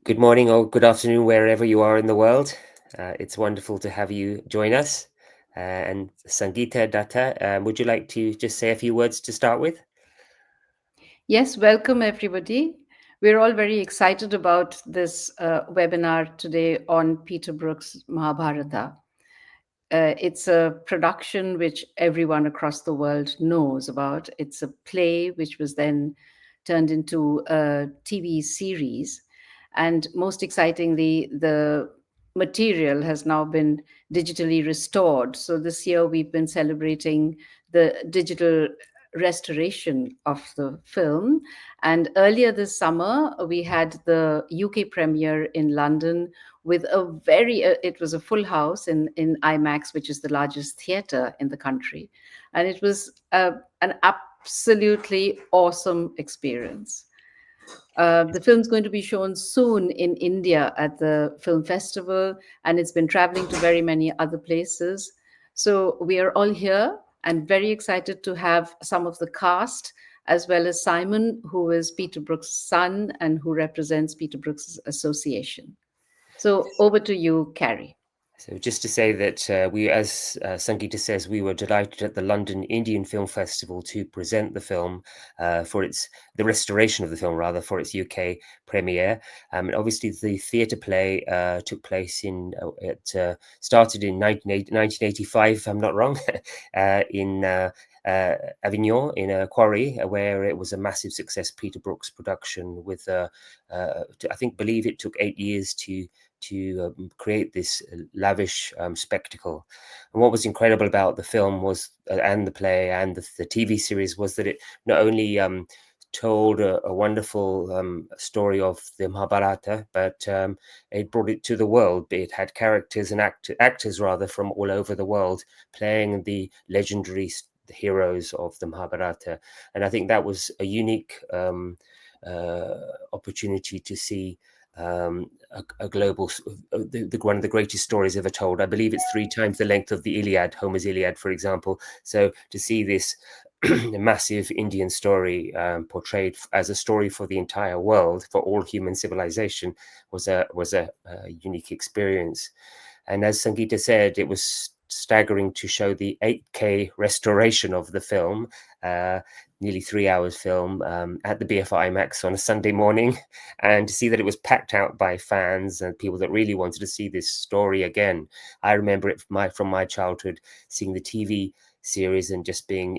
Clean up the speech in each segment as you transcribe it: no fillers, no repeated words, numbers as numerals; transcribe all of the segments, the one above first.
Good morning or good afternoon, wherever you are in the world. It's wonderful to have you join us. And Sangeeta Datta, would you like to just say a few words to start with? Yes, welcome everybody. We're all very excited about this webinar today on Peter Brook's Mahabharata. It's a production which everyone across the world knows about. It's a play which was then turned into a TV series. And most excitingly, the material has now been digitally restored. So this year we've been celebrating the digital restoration of the film. And earlier this summer, we had the UK premiere in London with it was a full house in IMAX, which is the largest theater in the country. And it was an absolutely awesome experience. The film's going to be shown soon in India at the film festival, and it's been traveling to very many other places. So we are all here and very excited to have some of the cast, as well as Simon, who is Peter Brook's son and who represents Peter Brook's association. So over to you, Carrie. So just to say that we, as Sangeeta says, we were delighted at the London Indian Film Festival to present the film the restoration of the film rather, for its UK premiere. And obviously the theatre play took place started in 1985, if I'm not wrong, in Avignon, in a quarry, where it was a massive success. Peter Brook's production with, believe it took 8 years to create this lavish spectacle. And what was incredible about the film was, and the play and the TV series, was that it not only told a wonderful story of the Mahabharata, but it brought it to the world. It had characters and actors rather from all over the world playing the legendary heroes of the Mahabharata. And I think that was a unique opportunity to see a global, one of the greatest stories ever told. I believe it's 3 times the length of the Iliad, Homer's Iliad, for example. So to see this massive Indian story portrayed as a story for the entire world, for all human civilization, was a unique experience. And as Sangeeta said, it was staggering to show the 8K restoration of the film, nearly 3 hours film, at the BFI IMAX on a Sunday morning, and to see that it was packed out by fans and people that really wanted to see this story again. I remember it from my childhood, seeing the TV series and just being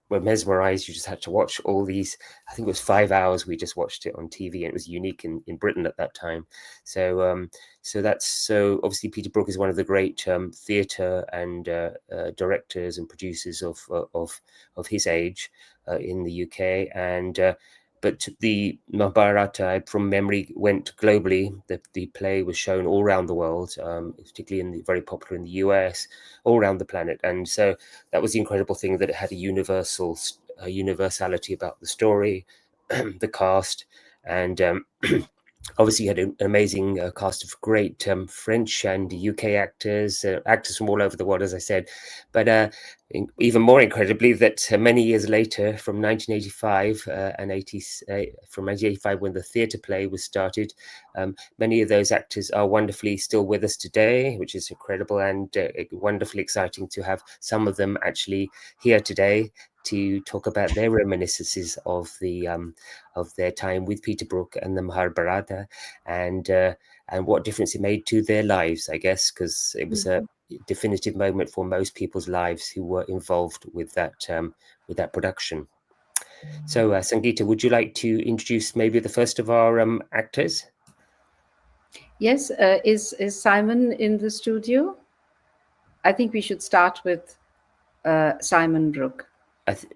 were mesmerized. You just had to watch all these. I think it was 5 hours. We just watched it on TV, and it was unique in Britain at that time. So so obviously Peter Brook is one of the great theatre and directors and producers of his age in the UK. And but the Mahabharata, from memory, went globally. The play was shown all around the world, particularly very popular in the US, all around the planet. And so that was the incredible thing, that it had a universality about the story, the cast, and obviously, you had an amazing cast of great French and UK actors, actors from all over the world, as I said. But even more incredibly, that many years later, from 1985 from 1985, when the theatre play was started, many of those actors are wonderfully still with us today, which is incredible, and wonderfully exciting to have some of them actually here today to talk about their reminiscences of their time with Peter Brook and the Mahabharata, and what difference it made to their lives, I guess, because it was a definitive moment for most people's lives who were involved with that production. So, Sangeeta, would you like to introduce maybe the first of our actors? Yes, is Simon in the studio? I think we should start with Simon Brook. I, th-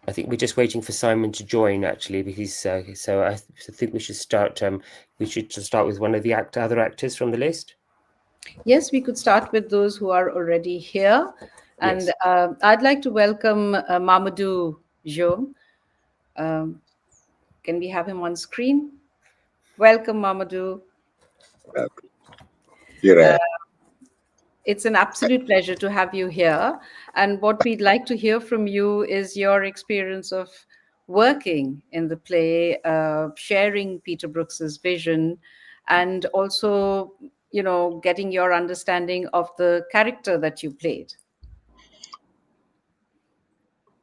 I think we're just waiting for Simon to join, actually, because so I think we should start. We should just start with one of the other actors from the list. Yes, we could start with those who are already here. Yes. And I'd like to welcome Mamadou Jo. Um, can we have him on screen? Welcome, Mamadou. You're It's an absolute pleasure to have you here. And what we'd like to hear from you is your experience of working in the play, sharing Peter Brooks's vision, and also, getting your understanding of the character that you played.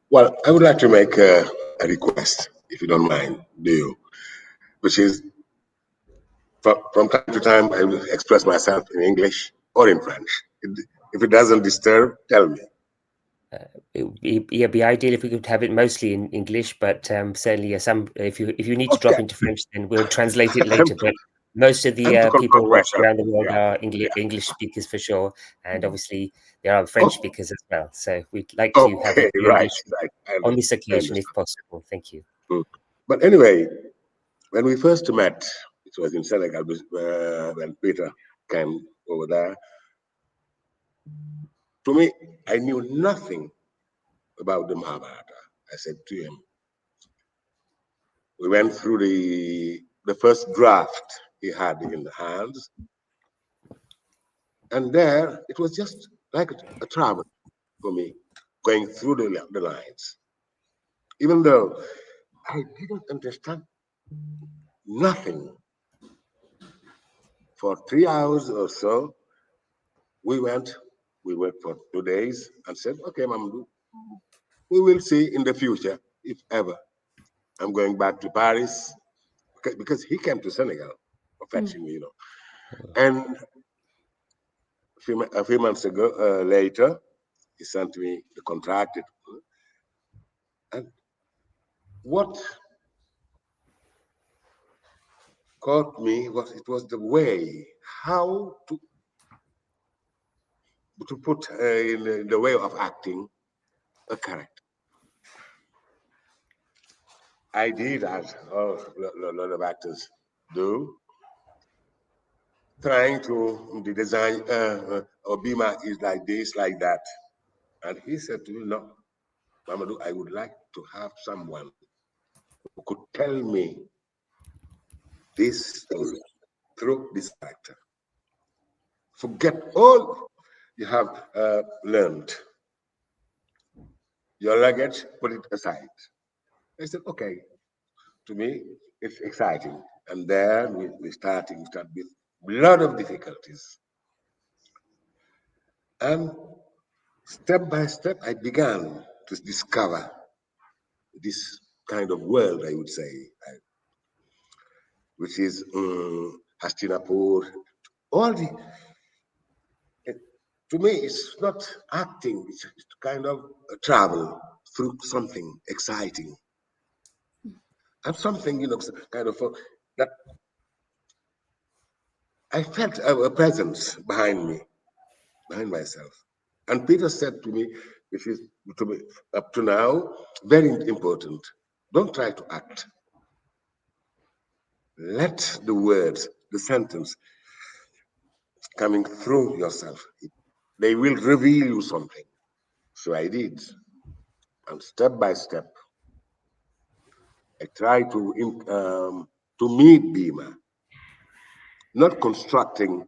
Well, I would like to make a request, if you don't mind, do you? Which is, from time to time, I will express myself in English or in French. If it doesn't disturb, tell me. It'd be ideal if we could have it mostly in English, but certainly some if you need to drop Okay. into French, then we'll translate it later. But most of I'm to the people control watching myself. around the world Yeah. are English speakers for sure, and obviously there are French speakers as well. So we'd like to have it Okay, in right, English right. on this I occasion, if understand. possible. Thank you. But anyway, when we first met, it was in Senegal, when Peter came over there. To me, I knew nothing about the Mahabharata. I said to him, we went through the first draft he had in the hands, and there it was just like a travel for me, going through the lines. Even though I didn't understand nothing for 3 hours or so, we went for 2 days and said, okay, Mamadou, we will see in the future if ever I'm going back to Paris, because he came to Senegal for fetching me, And a few months ago, later, he sent me the contract. And what caught me was the way how to put in the way of acting a character. I did, as a lot of actors do, trying to design, Obima is like this, like that. And he said to me, no, Mamadou, I would like to have someone who could tell me this story through this character. Forget all you have learned. Your luggage, put it aside. I said, okay. To me, it's exciting. And then we start with a lot of difficulties. And step by step, I began to discover this kind of world, I would say, which is Hastinapur. All to me, it's not acting, it's kind of a travel through something exciting. And something, kind of that I felt a presence behind me, behind myself. And Peter said to me, which is to me up to now very important, don't try to act. Let the words, the sentence coming through yourself, they will reveal you something. So I did. And step by step, I tried to meet Bhima, not constructing,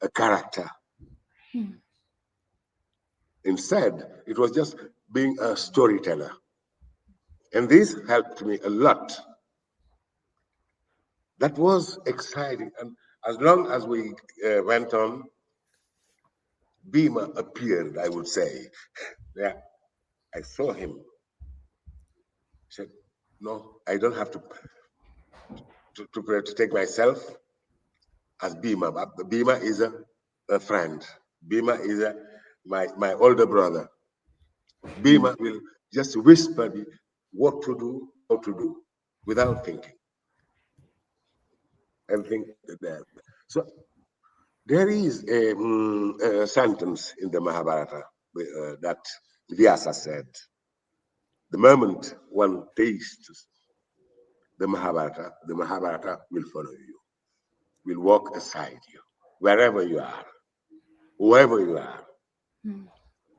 a character. Instead, it was just being a storyteller. And this helped me a lot. That was exciting. And as long as we went on, Bhima appeared, I would say. Yeah, I saw him. I said, no, I don't have to take myself as Bhima. But Bhima is a friend. Bhima is my older brother. Bhima will just whisper me what to do, how to do, without thinking. Everything there. So there is a sentence in the Mahabharata that Vyasa said. The moment one tastes the Mahabharata will follow you, will walk aside you, wherever you are, whoever you are.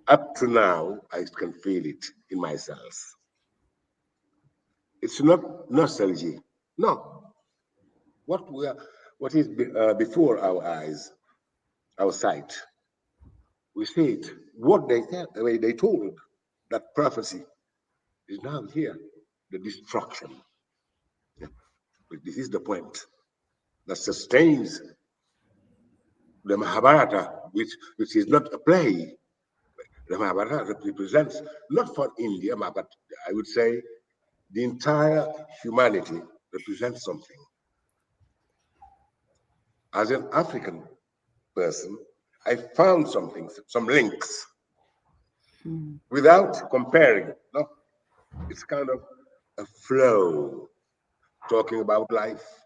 Up to now, I can feel it in myself. It's not nostalgia. No. What is before our eyes, our sight, we see it. What they told, that prophecy is now here. the destruction. Yeah. But this is the point that sustains the Mahabharata, which is not a play. The Mahabharata represents, not for India, but I would say the entire humanity represents something. As an African person, I found something, some links, without comparing. No, it's kind of a flow, talking about life,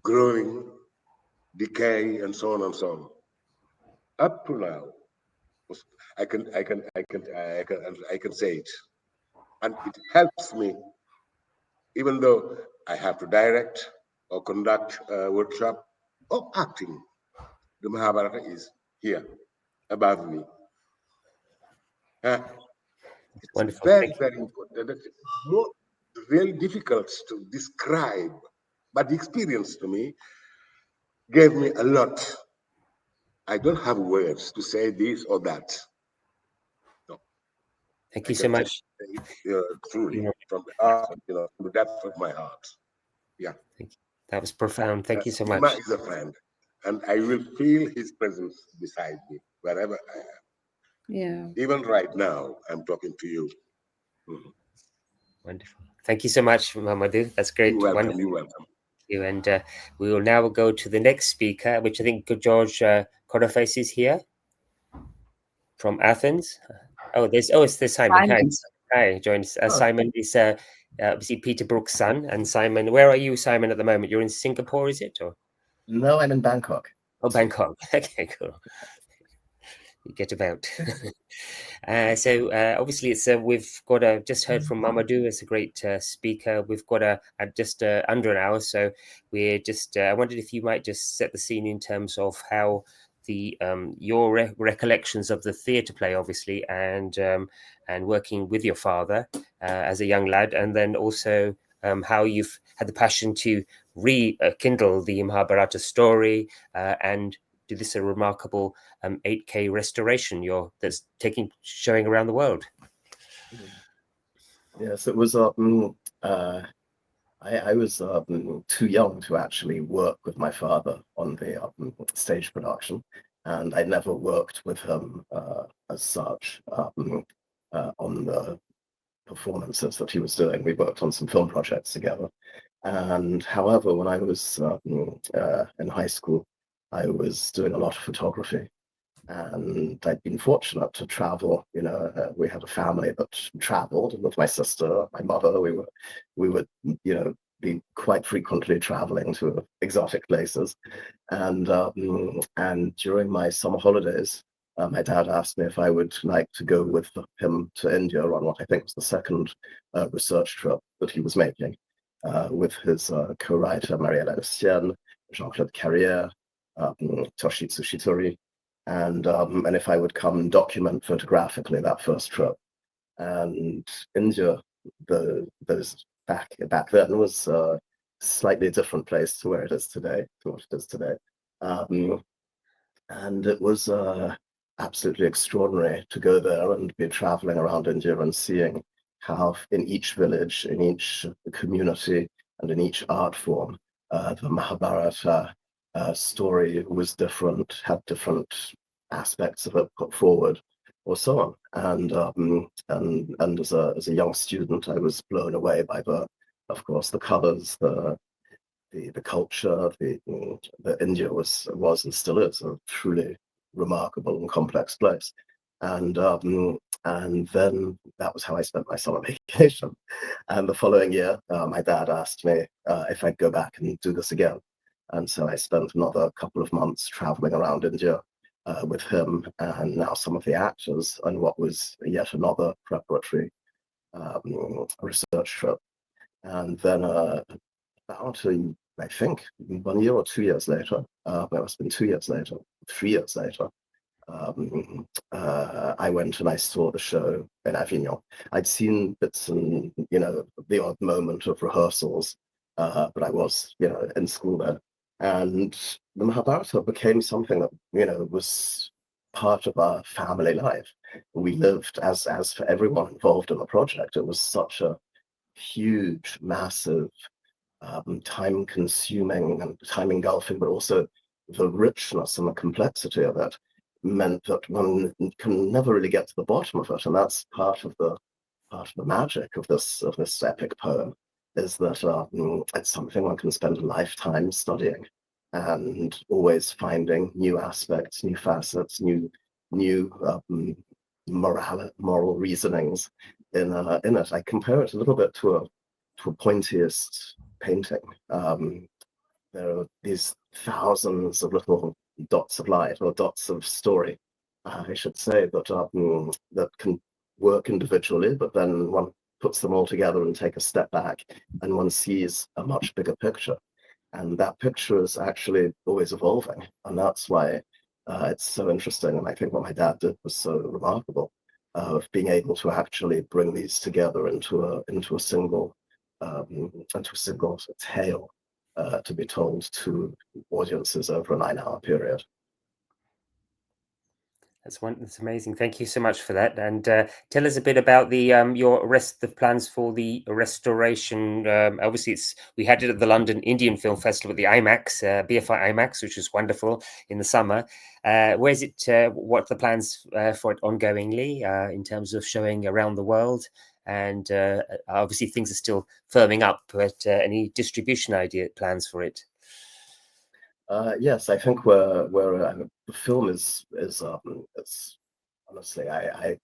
growing, decay, and so on and so on. Up to now, I can say it, and it helps me, even though I have to direct or conduct a workshop or acting. The Mahabharata is here above me. It's Wonderful. very, very important. It's more really difficult to describe, but the experience to me gave me a lot. I don't have words to say this or that. No. Thank you so much. Truly, from the heart, from the depth of my heart. Yeah. Thank you. That was profound. Thank you so Ima much. is a friend, and I will feel his presence beside me wherever I am. Yeah. Even right now, I'm talking to you. Mm-hmm. Wonderful. Thank you so much, Mamadou. That's great. You're welcome. Wonderful. You're welcome. You. And we will now go to the next speaker, which I think George Corraface is here from Athens. There's Simon. Hi, joins. Simon is obviously Peter Brook's son. And Simon, where are you, Simon, at the moment? You're in Singapore, is it? Or no, I'm in Bangkok. Oh, Bangkok. Okay, cool. You get about. So obviously it's we've got just heard from Mamadou as a great speaker. We've got just under an hour, so we're just I wondered if you might just set the scene in terms of how the your recollections of the theatre play, obviously, and working with your father as a young lad, and then also how you've had the passion to rekindle the Mahabharata story and do this a remarkable 8K restoration that's showing around the world. Yes, it was. I was too young to actually work with my father on the stage production, and I never worked with him as such on the performances that he was doing. We worked on some film projects together. And however, when I was in high school, I was doing a lot of photography, and I'd been fortunate to travel. We had a family that traveled with my sister, my mother. We would be quite frequently traveling to exotic places, and during my summer holidays, my dad asked me if I would like to go with him to India on what I think was the second research trip that he was making with his co-writer Marie-Hélène Estienne, Jean-Claude Carrière, Toshitsu Shitori, and if I would come and document photographically that first trip. And India, back then was a slightly different place to where it is today, and it was absolutely extraordinary to go there and be traveling around India and seeing how in each village, in each community, and in each art form, the Mahabharata story was different, had different aspects of it put forward, or so on. And as a young student, I was blown away by of course, the colors, the culture, the India was and still is a truly remarkable and complex place. And then that was how I spent my summer vacation. And the following year, my dad asked me if I'd go back and do this again. And so I spent another couple of months traveling around India with him and now some of the actors on what was yet another preparatory research trip. And then I think 1 year or 2 years later, it must have been 2 years later, 3 years later, I went and I saw the show in Avignon. I'd seen bits and, the odd moment of rehearsals, but I was, in school then. And the Mahabharata became something that, was part of our family life. We lived, as for everyone involved in the project, it was such a huge, massive, time-consuming and time-engulfing, but also the richness and the complexity of it meant that one can never really get to the bottom of it, and that's part of the magic of this epic poem, is that it's something one can spend a lifetime studying and always finding new aspects, new facets, new moral reasonings in it. I compare it a little bit to a pointiest painting. There are these thousands of little dots of light, or dots of story, I should say, that can work individually, but then one puts them all together and take a step back, and one sees a much bigger picture. And that picture is actually always evolving, and that's why it's so interesting. And I think what my dad did was so remarkable, of being able to actually bring these together into a single tale to be told to audiences over a 9-hour period. That's amazing. Thank you so much for that. And tell us a bit about the the plans for the restoration. Obviously, we had it at the London Indian Film Festival at the IMAX, BFI IMAX, which was wonderful in the summer. Where's it? What are the plans for it ongoingly in terms of showing around the world? And obviously, things are still firming up. But any distribution plans for it? Yes, I think the film is it's honestly, I'm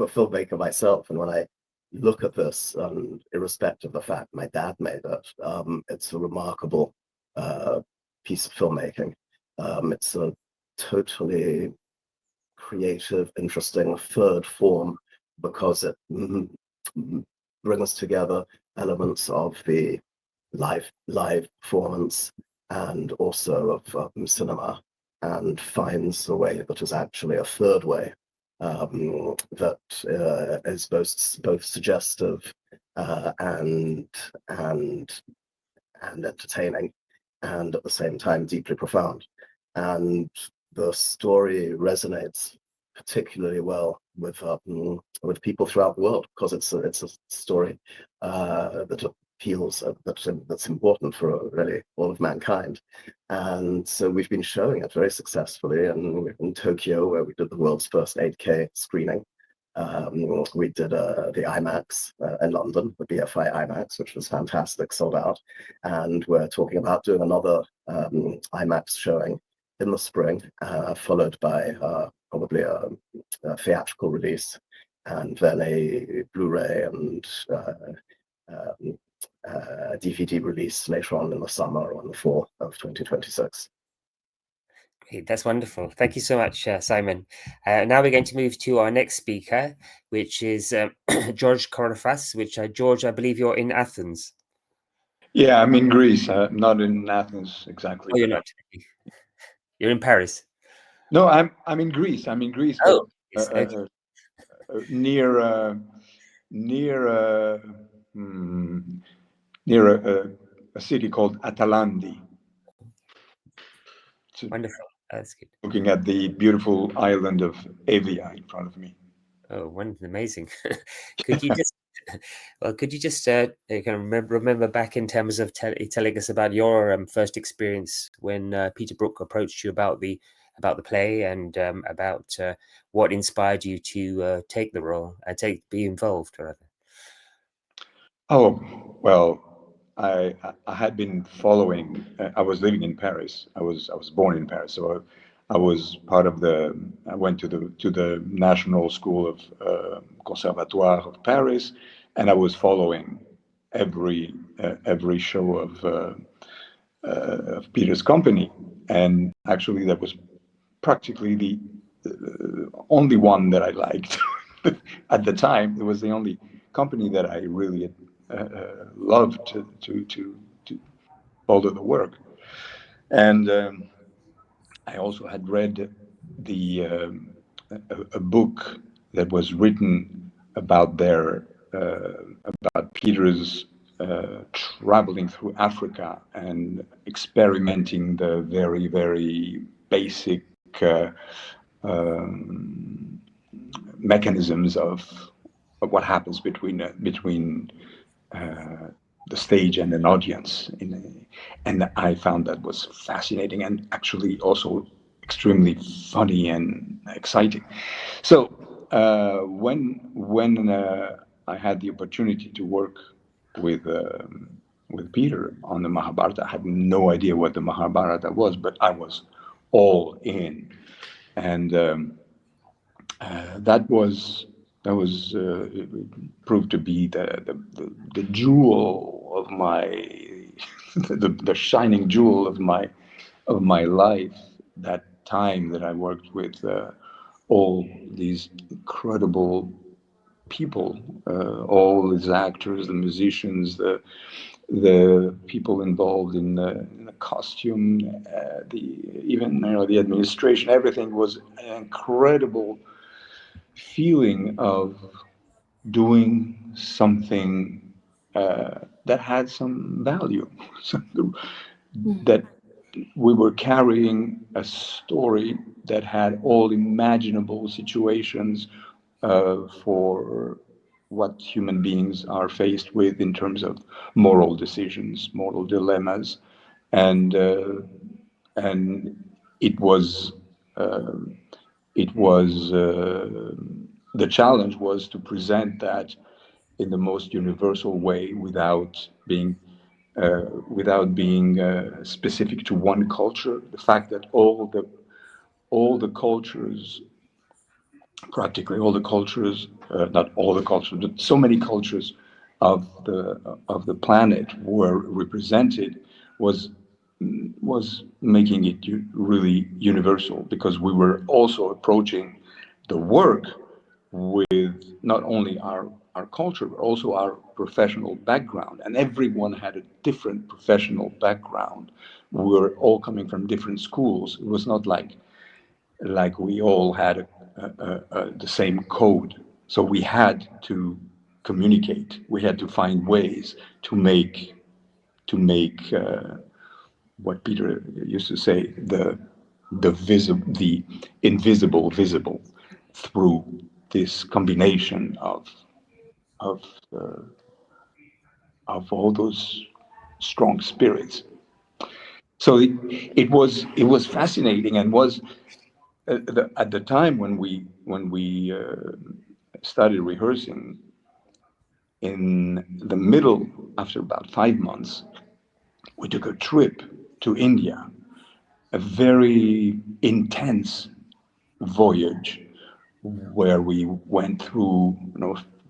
a filmmaker myself, and when I look at this, irrespective of the fact my dad made it, it's a remarkable piece of filmmaking. It's a totally creative, interesting third form, because it brings together elements of the live performance and also of cinema, and finds a way that is actually a third way that is both suggestive and entertaining, and at the same time deeply profound. And the story resonates particularly well with people throughout the world, because it's a story that appeals, that's important for really all of mankind. And so we've been showing it very successfully, and in Tokyo, where we did the world's first 8K screening. We did the IMAX in London, the BFI IMAX, which was fantastic, sold out. And we're talking about doing another IMAX showing in the spring, followed by probably a theatrical release, and then a Blu-ray and DVD release later on in the summer or in the fall of 2026. Great, that's wonderful. Thank you so much, Simon. Now we're going to move to our next speaker, which is George Corraface, which George, I believe you're in Athens. Yeah, I'm in Greece. I'm not in Athens exactly. Oh, you're not. You're in Paris. No, I'm in Greece. I'm in Greece. Oh, but, yes, okay. near a city called Atalandi. Wonderful. That's good. Looking at the beautiful island of Evia in front of me. Oh, wonderful, amazing. Could you just kind of remember back in terms of telling us about your first experience when Peter Brook approached you about the play, and about what inspired you to take the role and be involved, rather? Oh, well, I had been following. I was living in Paris. I was born in Paris, so I was part of I went to the National School of Conservatoire of Paris, and I was following every show of Peter's company, and actually that was practically the only one that I liked at the time. It was the only company that I really loved to follow the work. And I also had read a book that was written about about Peter's traveling through Africa and experimenting the very, very basic mechanisms of what happens between the stage and an audience. And I found that was fascinating and actually also extremely funny and exciting. So when I had the opportunity to work with Peter on the Mahabharata, I had no idea what the Mahabharata was, but I was all in, and that was proved to be the jewel of my the shining jewel of my life. That time that I worked with all these incredible people, all these actors, the musicians, the people involved in the costume, even the administration, everything was an incredible feeling of doing something that had some value, that we were carrying a story that had all imaginable situations for what human beings are faced with in terms of moral decisions, moral dilemmas, and it was the challenge was to present that in the most universal way without being specific to one culture. The fact that all the cultures, practically all the cultures, not all the cultures, but so many cultures of the planet were represented was making it really universal, because we were also approaching the work with not only our culture, but also our professional background. And everyone had a different professional background. We were all coming from different schools. It was not like we all had the same code. So we had to communicate. We had to find ways to make what Peter used to say, the invisible visible, through this combination of all those strong spirits. So it was fascinating, and was at the time when we started rehearsing, in the middle, after about 5 months, we took a trip to India, a very intense voyage, where we went through,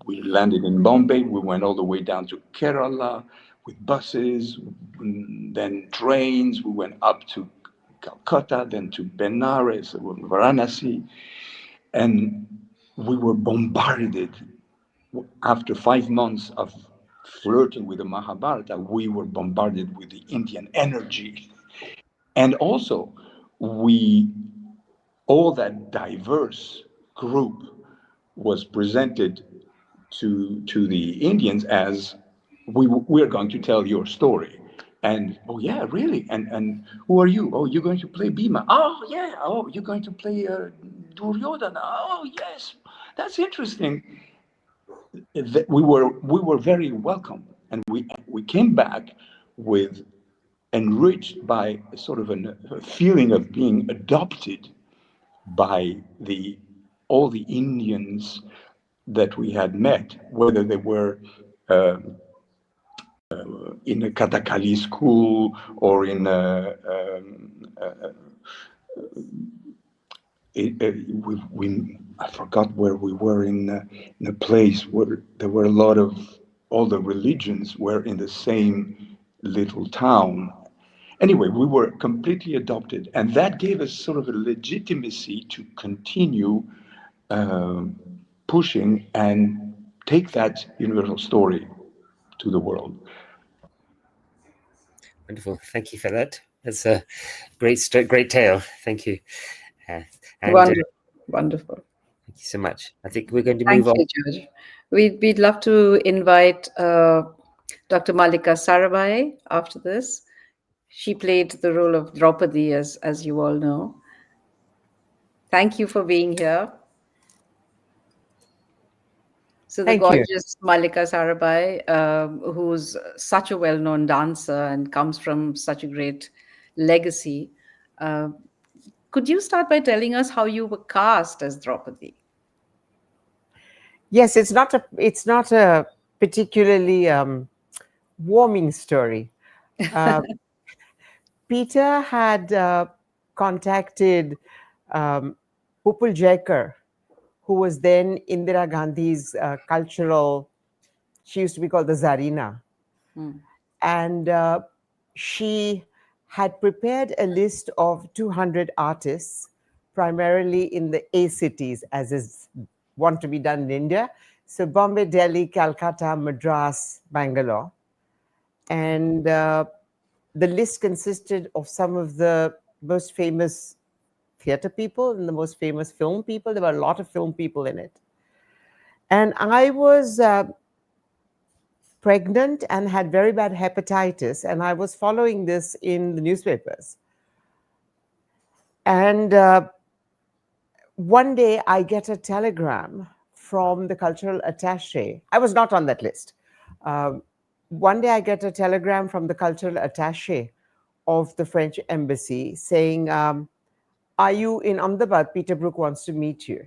we landed in Bombay, we went all the way down to Kerala with buses, then trains, we went up to Calcutta, then to Benares, Varanasi, and we were bombarded. After 5 months of flirting with the Mahabharata, we were bombarded with the Indian energy. And also, all that diverse group was presented to the Indians as, we're going to tell your story. And, oh yeah, really? And who are you? Oh, you're going to play Bhima. Oh yeah. Oh, you're going to play Duryodhana. Oh yes, that's interesting. We were very welcome, and we came back with, enriched by sort of a feeling of being adopted by all the Indians that we had met, whether they were in a Kathakali school or in I forgot where we were, in a place where there were a lot of, all the religions were in the same little town. Anyway, we were completely adopted, and that gave us sort of a legitimacy to continue pushing and take that universal story to the world. Wonderful. Thank you for that. That's a great tale. Thank you. Wonderful. Thank you so much. I think we're going to move on. Thank you, George. We'd love to invite Dr. Mallika Sarabhai after this. She played the role of Draupadi, as you all know. Thank you for being here. So the Thank you. gorgeous Mallika Sarabhai, who's such a well-known dancer and comes from such a great legacy. Uh, could you start by telling us how you were cast as Draupadi? Yes, it's not a particularly warming story. Uh, Peter had contacted um, Upul Jaikar, who was then Indira Gandhi's cultural, she used to be called the Zarina. Hmm. And she had prepared a list of 200 artists, primarily in the A cities, as is want to be done in India. So Bombay, Delhi, Calcutta, Madras, Bangalore. And the list consisted of some of the most famous theater people and the most famous film people. There were a lot of film people in it. And I was pregnant and had very bad hepatitis, and I was following this in the newspapers. And one day I get a telegram from the cultural attaché. I was not on that list. One day I get a telegram from the cultural attaché of the French embassy saying, are you in Ahmedabad? Peter Brook wants to meet you.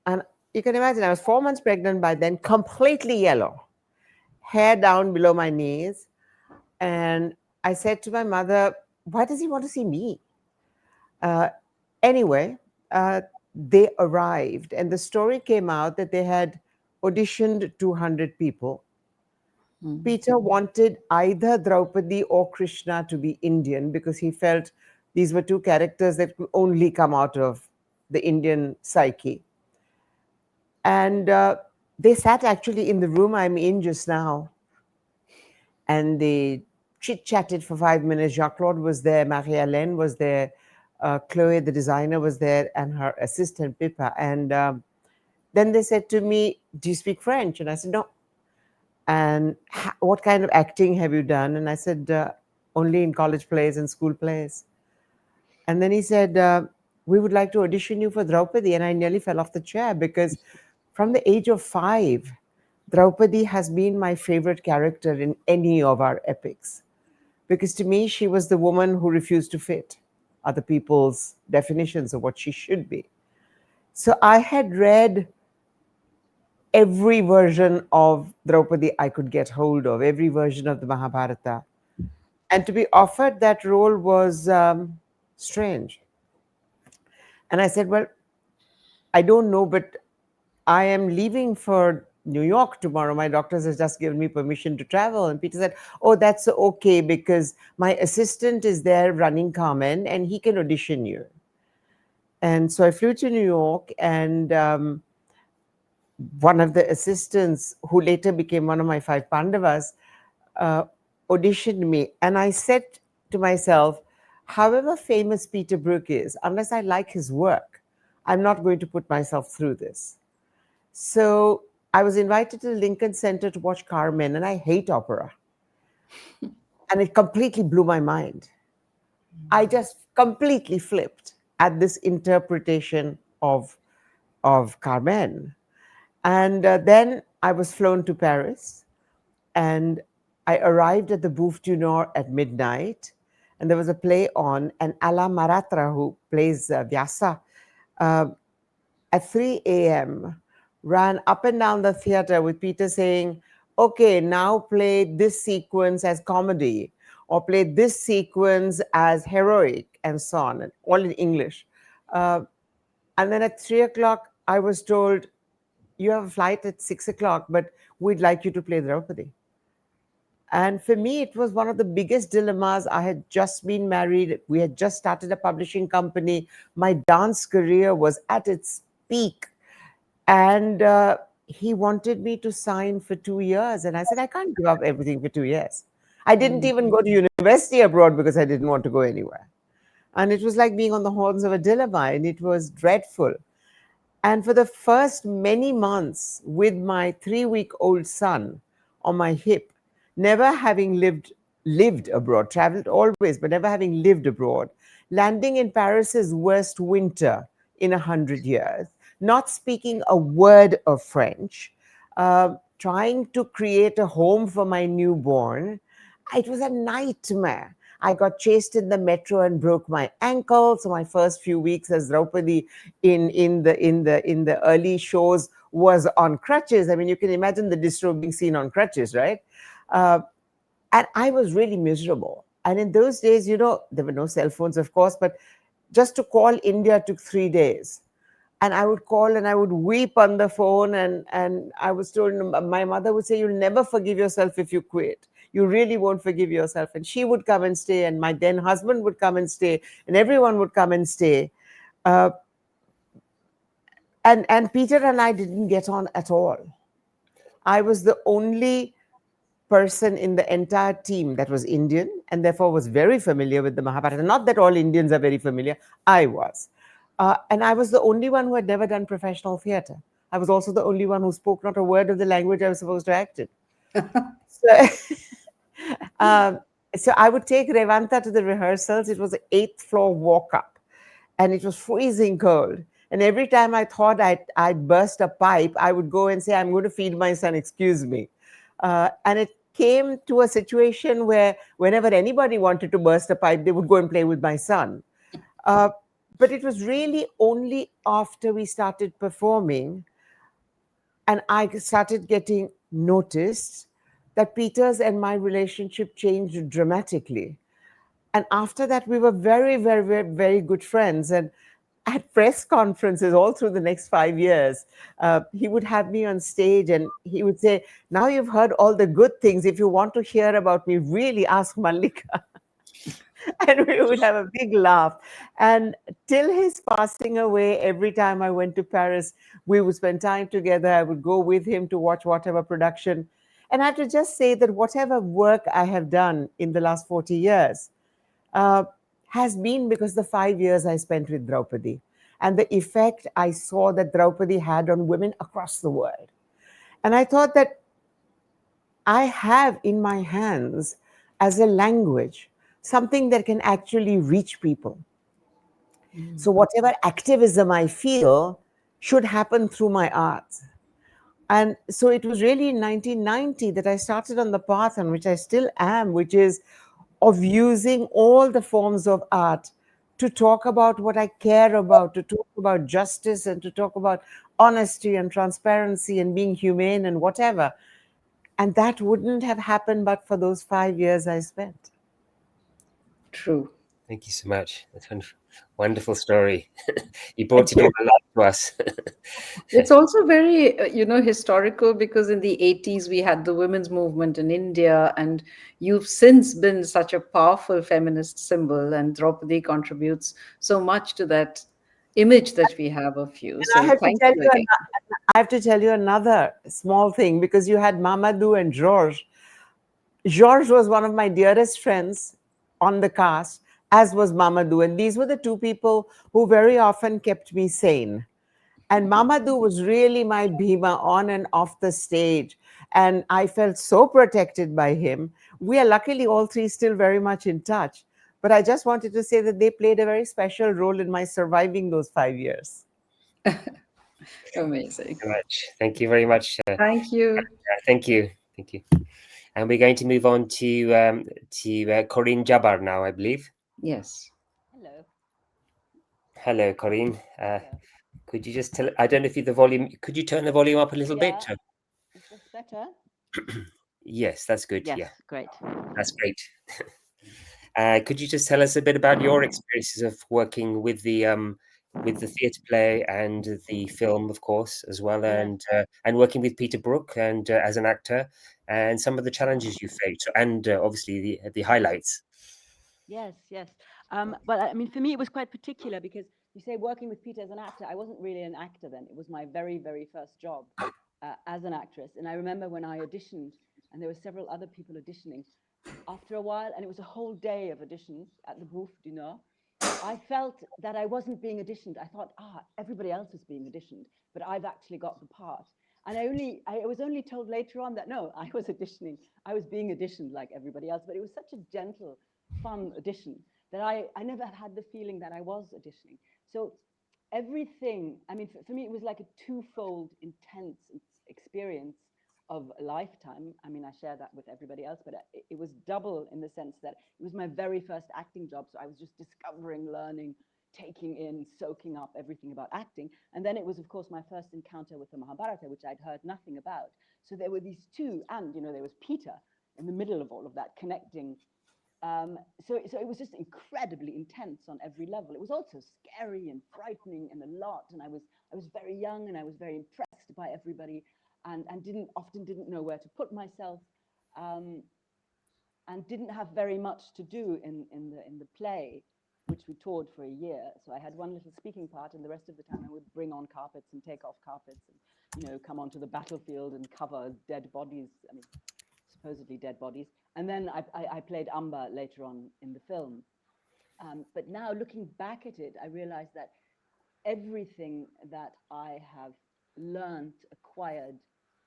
And you can imagine, I was 4 months pregnant by then, completely yellow, hair down below my knees. And I said to my mother, why does he want to see me? Anyway, they arrived, and the story came out that they had auditioned 200 people. Peter wanted either Draupadi or Krishna to be Indian because he felt these were two characters that could only come out of the Indian psyche. And they sat actually in the room I'm in just now, and they chit-chatted for 5 minutes. Jacques-Claude was there, Marie-Hélène was there, Chloe, the designer, was there, and her assistant, Pippa. And then they said to me, do you speak French? And I said, no. And what kind of acting have you done? And I said, only in college plays and school plays. And then he said, we would like to audition you for Draupadi. And I nearly fell off the chair because from the age of 5, Draupadi has been my favorite character in any of our epics. Because to me, she was the woman who refused to fit other people's definitions of what she should be. So I had read every version of Draupadi I could get hold of, every version of the Mahabharata. And to be offered that role was strange. And I said, well, I don't know, but I am leaving for New York tomorrow. My doctors has just given me permission to travel. And Peter said, oh, that's okay, because my assistant is there running Carmen and he can audition you. And so I flew to New York, and one of the assistants, who later became one of my 5 Pandavas, auditioned me. And I said to myself, however famous Peter Brook is, unless I like his work, I'm not going to put myself through this. So I was invited to the Lincoln Center to watch Carmen, and I hate opera. And it completely blew my mind. I just completely flipped at this interpretation of Carmen. And then I was flown to Paris, and I arrived at the Bouffe du Nord at midnight, and there was a play on, and Ala Maratra, who plays Vyasa, at 3 a.m. ran up and down the theater with Peter saying, okay, now play this sequence as comedy, or play this sequence as heroic, and so on, and all in English. And then at 3 o'clock, I was told, you have a flight at 6 o'clock, but we'd like you to play Draupadi. And for me, it was one of the biggest dilemmas. I had just been married. We had just started a publishing company. My dance career was at its peak. And he wanted me to sign for 2 years. And I said, I can't give up everything for 2 years. I didn't even go to university abroad because I didn't want to go anywhere. And it was like being on the horns of a dilemma, and it was dreadful. And for the first many months, with my 3-week-old son on my hip, never having lived abroad, traveled always, but never having lived abroad, landing in Paris's worst winter in 100 years, not speaking a word of French, trying to create a home for my newborn. It was a nightmare. I got chased in the metro and broke my ankle. So my first few weeks as Draupadi in the early shows was on crutches. I mean, you can imagine the distro being seen on crutches, right? Uh, and I was really miserable. And in those days, there were no cell phones, of course, but just to call India took 3 days. And I would call and I would weep on the phone. And I was told, my mother would say, you'll never forgive yourself if you quit. You really won't forgive yourself. And she would come and stay, and my then husband would come and stay, and everyone would come and stay. Uh, and Peter and I didn't get on at all. I was the only person in the entire team that was Indian and therefore was very familiar with the Mahabharata. Not that all Indians are very familiar, I was. And I was the only one who had never done professional theatre. I was also the only one who spoke not a word of the language I was supposed to act in. So, so I would take Revanta to the rehearsals. It was an 8th floor walk up, and it was freezing cold. And every time I thought I'd burst a pipe, I would go and say, I'm going to feed my son, excuse me. And it came to a situation where whenever anybody wanted to burst a pipe, they would go and play with my son. But it was really only after we started performing and I started getting noticed that Peter's and my relationship changed dramatically. And after that, we were very, very, very, very good friends. And at press conferences all through the next 5 years, he would have me on stage and he would say, now you've heard all the good things. If you want to hear about me, really ask Mallika. And we would have a big laugh. And till his passing away, every time I went to Paris, we would spend time together. I would go with him to watch whatever production. And I have to just say that whatever work I have done in the last 40 years has been because the 5 years I spent with Draupadi and the effect I saw that Draupadi had on women across the world. And I thought that I have in my hands as a language something that can actually reach people. So whatever activism I feel should happen through my art. And so it was really in 1990 that I started on the path on which I still am, which is of using all the forms of art to talk about what I care about, to talk about justice and to talk about honesty and transparency and being humane and whatever. And that wouldn't have happened but for those 5 years I spent. True. Thank you so much. That's a wonderful story. You brought it all alive to us. It's also very, historical because in the 80s we had the women's movement in India, and you've since been such a powerful feminist symbol, and Draupadi contributes so much to that image that we have of you. And So thank you again. I have to tell you another small thing, because you had Mamadou and Georges. Georges was one of my dearest friends on the cast, as was Mamadou. And these were the two people who very often kept me sane. And Mamadou was really my Bhima on and off the stage. And I felt so protected by him. We are luckily all three still very much in touch. But I just wanted to say that they played a very special role in my surviving those 5 years. Amazing. Thank you very much. Thank you. Thank you. Thank you. And we're going to move on to Corinne Jaber now, I believe. Yes. Hello. Hello, Corinne. Could you just tell? I don't know if the volume. Could you turn the volume up a little bit? Is this better? Yes, that's good. Yes, Yeah, great. that's great. Could you just tell us a bit about your experiences of working with the theatre play and the film, of course, as well, and working with Peter Brook and as an actor, and some of the challenges you faced, and obviously the highlights. Yes, yes. But I mean, for me, it was quite particular because you say working with Peter as an actor. I wasn't really an actor then. It was my very, very first job as an actress. And I remember when I auditioned, and there were several other people auditioning. After a while, and it was a whole day of auditions at the Bouffe du Nord, I felt that I wasn't being auditioned. I thought, everybody else is being auditioned, but I've actually got the part. And I was only told later on that, no, I was auditioning. I was being auditioned like everybody else, but it was such a gentle, fun audition that I never had the feeling that I was auditioning. So everything, I mean, for me, it was like a twofold intense experience of a lifetime. I mean, I share that with everybody else, but it was double in the sense that it was my very first acting job. So I was just discovering, learning, taking in, soaking up everything about acting. And then it was, of course, my first encounter with the Mahabharata, which I'd heard nothing about. So there were these two, and, you know, there was Peter in the middle of all of that, connecting. So it was just incredibly intense on every level. It was also scary and frightening and a lot. And I was very young, and I was very impressed by everybody, and often didn't know where to put myself, and didn't have very much to do in the play, which we toured for a year. So I had one little speaking part, and the rest of the time I would bring on carpets and take off carpets, and, you know, come onto the battlefield and cover dead bodies. I mean, supposedly dead bodies. And then I played Amba later on in the film. But now looking back at it, I realized that everything that I have learned, acquired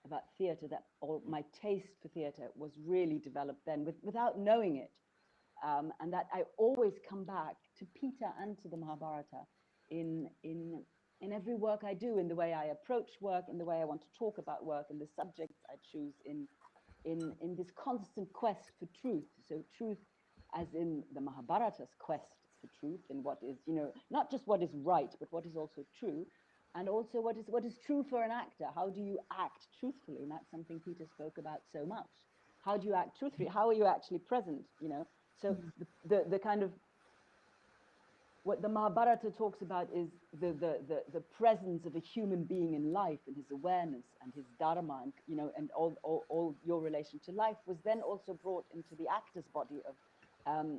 about theater, that all my taste for theater was really developed then without knowing it. And that I always come back to Peter and to the Mahabharata in every work I do, in the way I approach work, in the way I want to talk about work, in the subjects I choose, in this constant quest for truth. So truth as in the Mahabharata's quest for truth, and what is, you know, not just what is right, but what is also true, and also what is true for an actor. How do you act truthfully? And that's something Peter spoke about so much. How do you act truthfully? How are you actually present, you know? So the kind of, what the Mahabharata talks about is the presence of a human being in life, and his awareness and his dharma, and, you know, and all your relation to life was then also brought into the actor's body of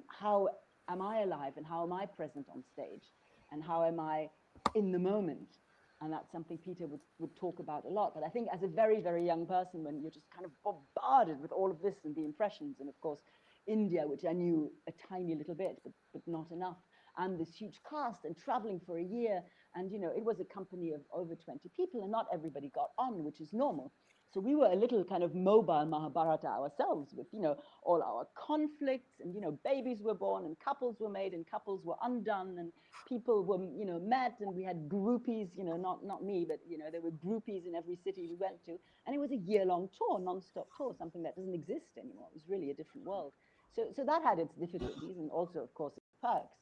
how am I alive, and how am I present on stage, and how am I in the moment. And that's something Peter would talk about a lot. But I think as a very, very young person, when you're just kind of bombarded with all of this and the impressions, and of course India, which I knew a tiny little bit, but not enough, and this huge cast, and traveling for a year, and, you know, it was a company of over 20 people, and not everybody got on, which is normal. So we were a little kind of mobile Mahabharata ourselves, with, you know, all our conflicts, and, you know, babies were born, and couples were made, and couples were undone, and people were, you know, met, and we had groupies, you know, not me, but, you know, there were groupies in every city we went to, and it was a year-long tour, non-stop tour, something that doesn't exist anymore. It was really a different world. So that had its difficulties, and also, of course, its perks.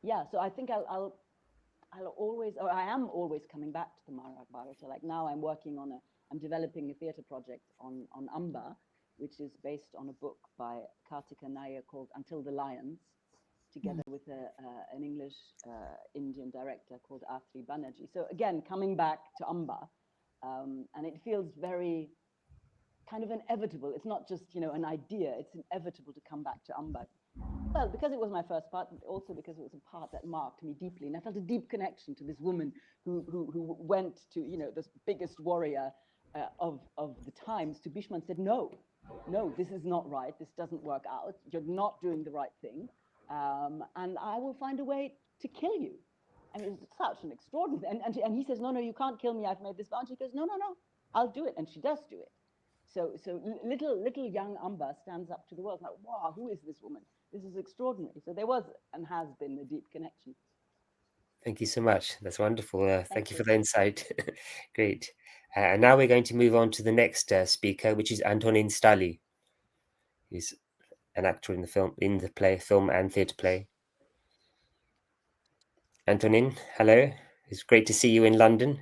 Yeah, so I think I'll always, or I am always coming back to the Mahabharata. Like now I'm developing a theater project on Amba, which is based on a book by Kartika Nair called Until the Lions, together with an English Indian director called Athri Banerjee. So again, coming back to Amba, and it feels very kind of inevitable. It's not just, you know, an idea, it's inevitable to come back to Amba. Well, because it was my first part, but also because it was a part that marked me deeply. And I felt a deep connection to this woman who went to, you know, the biggest warrior of the times, to Bhishma, and said, no, this is not right. This doesn't work out. You're not doing the right thing. And I will find a way to kill you. I mean, it's such an extraordinary, and he says, no, you can't kill me. I've made this vow. And she goes, no, I'll do it. And she does do it. So little young Amba stands up to the world, like, wow, who is this woman? This is extraordinary. So there was and has been a deep connection. Thank you so much. That's wonderful. Thank you for the insight. Great. And now we're going to move on to the next speaker, which is Antonin Stahly. He's an actor in the film and theatre play. Antonin, hello. It's great to see you in London.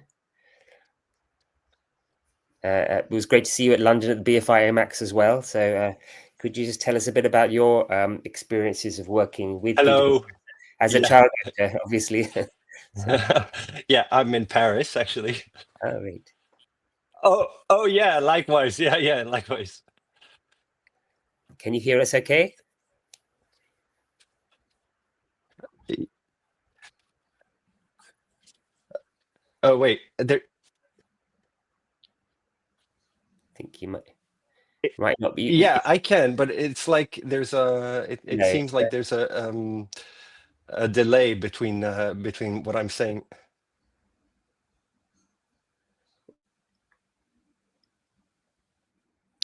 It was great to see you at London at the BFI IMAX as well. So could you just tell us a bit about your experiences of working with Hello. Peter as a child actor, obviously? Yeah, I'm in Paris, actually. Oh, right. Oh, yeah, likewise. Yeah, likewise. Can you hear us okay? Oh, wait. There... I think you might not be. Yeah, I can, but it's like there's it seems like there's a delay between what I'm saying.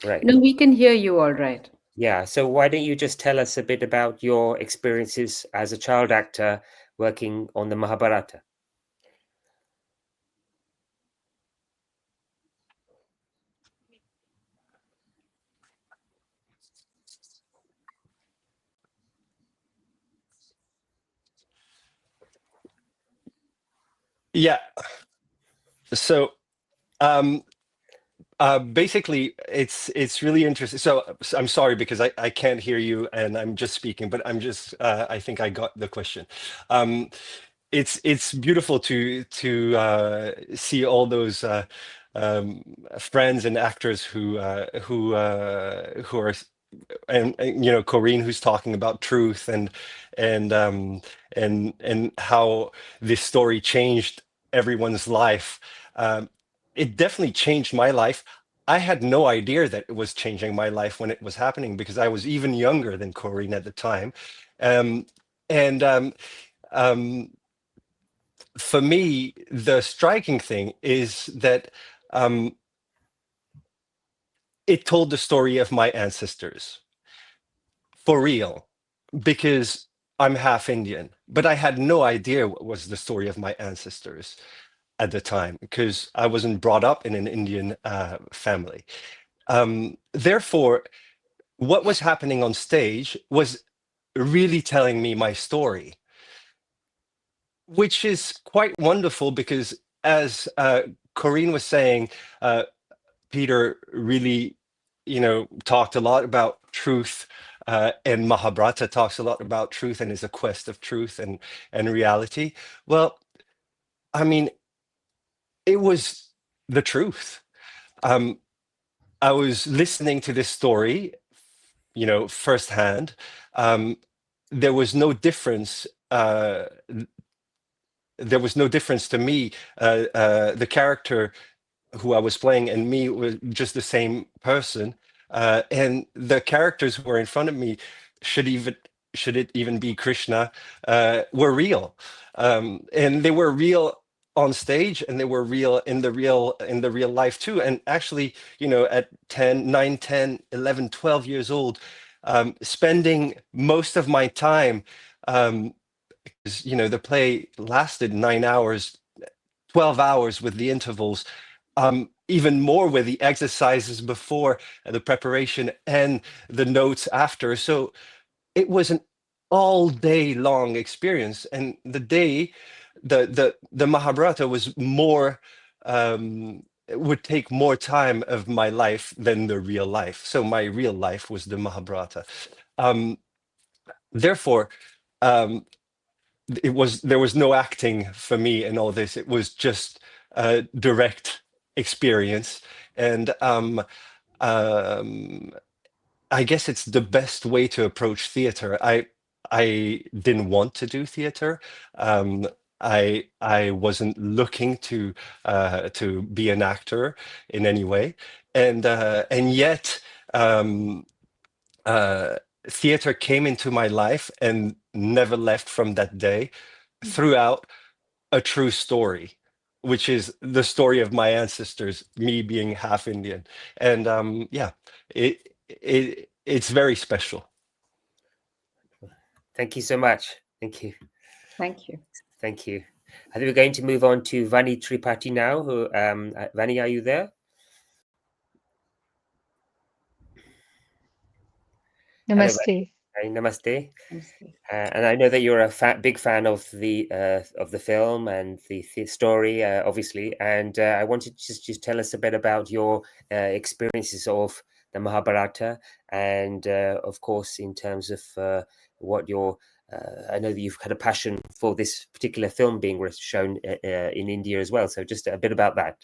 Right. No, we can hear you all right. Yeah. So why don't you just tell us a bit about your experiences as a child actor working on the Mahabharata? Yeah. So basically, it's really interesting. So I'm sorry because I can't hear you and I'm just speaking, but I think I got the question. It's beautiful to see all those friends and actors who are, and you know, Corinne, who's talking about truth and and how this story changed everyone's life. It definitely changed my life. I had no idea that it was changing my life when it was happening because I was even younger than Corinne at the time. Um, and For me, the striking thing is that it told the story of my ancestors for real, because I'm half Indian, but I had no idea what was the story of my ancestors at the time because I wasn't brought up in an Indian family. Therefore, what was happening on stage was really telling me my story, which is quite wonderful because, as Corinne was saying, Peter really, you know, talked a lot about truth, and Mahabharata talks a lot about truth and is a quest of truth and reality. Well, I mean, it was the truth. Um, I was listening to this story, you know, firsthand. Um, there was no difference. There was no difference to me. The character who I was playing and me were just the same person. And the characters who were in front of me, should even should it even be Krishna, were real. And they were real on stage and they were real in the real life too. And actually, you know, at 10, 9, 10, 11, 12 years old, spending most of my time, you know, the play lasted 9 hours, 12 hours with the intervals, even more with the exercises before, the preparation and the notes after. So it was an all day long experience. And the Mahabharata was more, it would take more time of my life than the real life. So my real life was the Mahabharata. Therefore, um, there was no acting for me in all this. It was just direct experience, and um, I guess it's the best way to approach theater. I didn't want to do theater. Um, I wasn't looking to be an actor in any way, and yet. Uh, Theater came into my life and never left from that day, throughout a true story, which is the story of my ancestors, me being half Indian. And yeah, it's very special. Thank you so much. Thank you. Thank you. Thank you. I think we're going to move on to Vani Tripathi now. Who, Vani, are you there? Namaste. Hi, namaste. Namaste. And I know that you're a big fan of the film and the story, obviously. And I wanted to just tell us a bit about your experiences of the Mahabharata, and of course, in terms of what your I know that you've had a passion for this particular film being shown in India as well. So just a bit about that.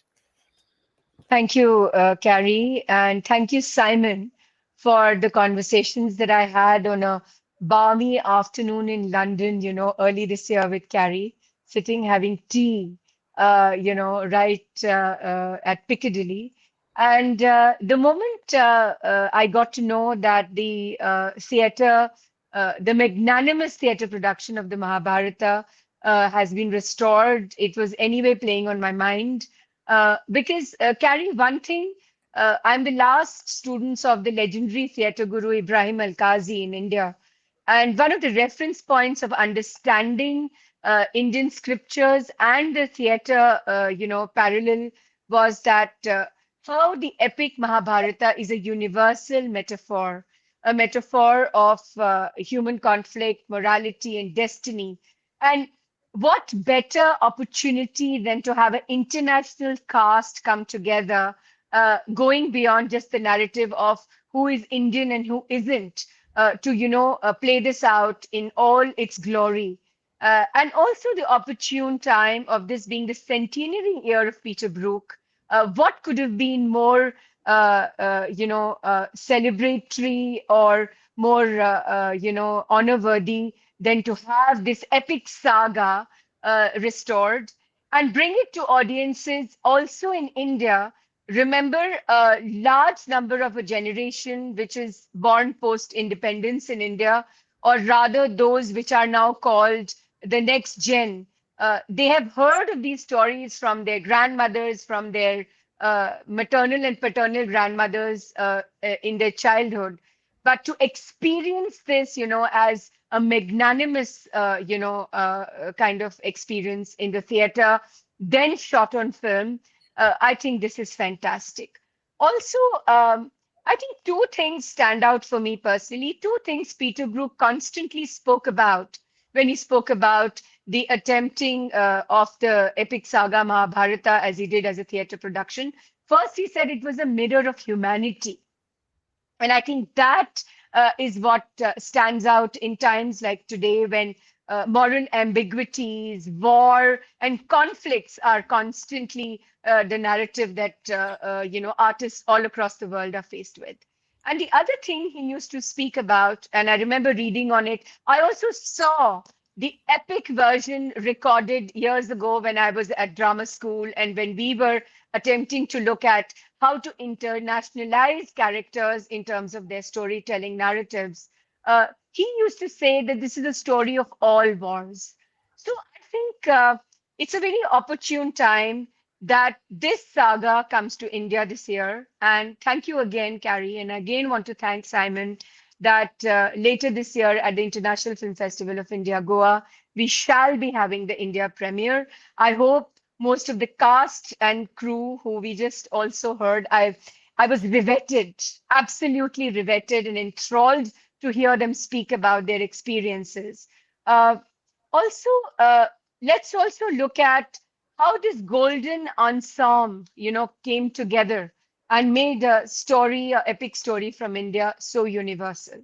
Thank you, Carrie, and thank you, Simon, for the conversations that I had on a balmy afternoon in London, you know, early this year with Carrie, sitting having tea, you know, right at Piccadilly. And the moment I got to know that the theatre, the magnanimous theatre production of the Mahabharata has been restored, it was anyway playing on my mind. Because, Carrie, one thing, I'm the last students of the legendary theatre guru Ibrahim Al-Qazi in India. And one of the reference points of understanding Indian scriptures and the theatre, you know, parallel was that how the epic Mahabharata is a universal metaphor, a metaphor of human conflict, morality, and destiny. And what better opportunity than to have an international cast come together, going beyond just the narrative of who is Indian and who isn't, to, play this out in all its glory. And also the opportune time of this being the centenary year of Peter Brook. What could have been more, celebratory or more, honor-worthy than to have this epic saga restored and bring it to audiences also in India. Remember, a large number of a generation which is born post-independence in India, or rather those which are now called the next gen, they have heard of these stories from their grandmothers, from their maternal and paternal grandmothers in their childhood. But to experience this, as a magnanimous, kind of experience in the theater, then shot on film, I think this is fantastic. Also, I think two things stand out for me personally. Two things Peter Brook constantly spoke about when he spoke about the attempting of the epic saga Mahabharata as he did as a theater production. First, he said it was a mirror of humanity. And I think that is what stands out in times like today when moral ambiguities, war, and conflicts are constantly the narrative that artists all across the world are faced with. And the other thing he used to speak about, and I remember reading on it, I also saw the epic version recorded years ago when I was at drama school and when we were attempting to look at how to internationalize characters in terms of their storytelling narratives. He used to say that this is a story of all wars. So I think it's a very opportune time that this saga comes to India this year. And thank you again, Carrie. And again, want to thank Simon that later this year at the International Film Festival of India, Goa, we shall be having the India premiere. I hope most of the cast and crew who we just also heard, I was riveted, absolutely riveted and enthralled to hear them speak about their experiences. Also, let's also look at how this golden ensemble, came together and made a story, an epic story from India so universal.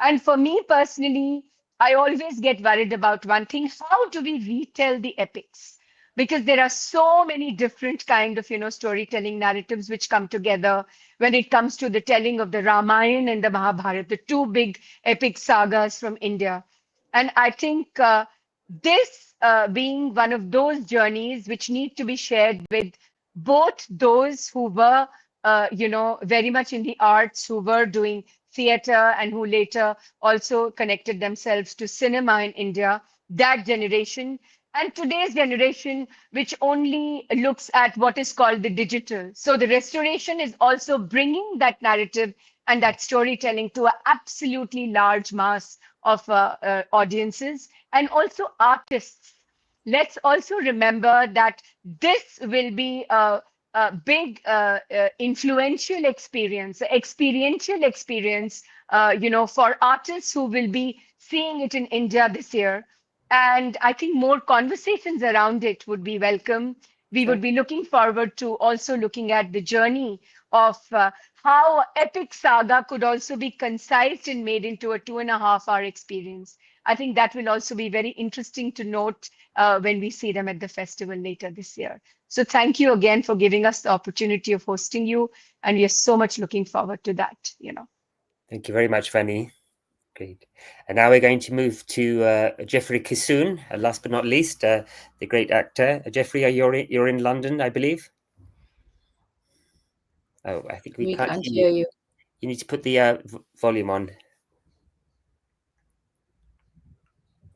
And for me personally, I always get worried about one thing: how do we retell the epics? Because there are so many different kind of, storytelling narratives which come together when it comes to the telling of the Ramayana and the Mahabharata, the two big epic sagas from India. And I think this being one of those journeys which need to be shared with both those who were, very much in the arts, who were doing theater and who later also connected themselves to cinema in India, that generation, and today's generation, which only looks at what is called the digital. So the restoration is also bringing that narrative and that storytelling to an absolutely large mass of audiences and also artists. Let's also remember that this will be a big influential experience, experiential experience, for artists who will be seeing it in India this year. And I think more conversations around it would be welcome. We would be looking forward to also looking at the journey of how epic saga could also be concised and made into a 2.5 hour experience. I think that will also be very interesting to note when we see them at the festival later this year. So thank you again for giving us the opportunity of hosting you. And we are so much looking forward to that, Thank you very much, Vani. Great. And now we're going to move to Jeffrey Kissoon, last but not least, the great actor. Jeffrey, you're in London, I believe? Oh, I think we can't hear you. You need to put the volume on.